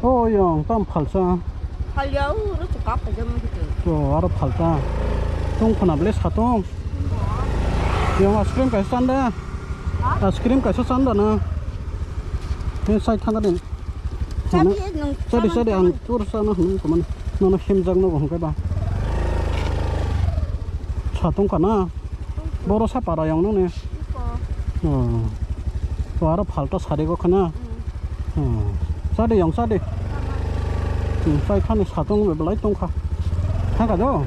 영, 땀 팔자. 팔려 nó chụp cắp phải cho mình cái 알아 팔자. 똥코나 블레 사똥. 영 아이스크림 가서 산다. 아이스크림 가서 산다나. 해 사이 타다니. 저리 안 뚫었잖아. 그만. 너는 힘장 넣고 한 거봐. 사똥 가나. 뭐로 사 봐라 영능네. 또 알아 팔다 사리고 그나. 사리 영 사리. 사이 타는 사똥 왜 블라이 똥카. 한 가죠.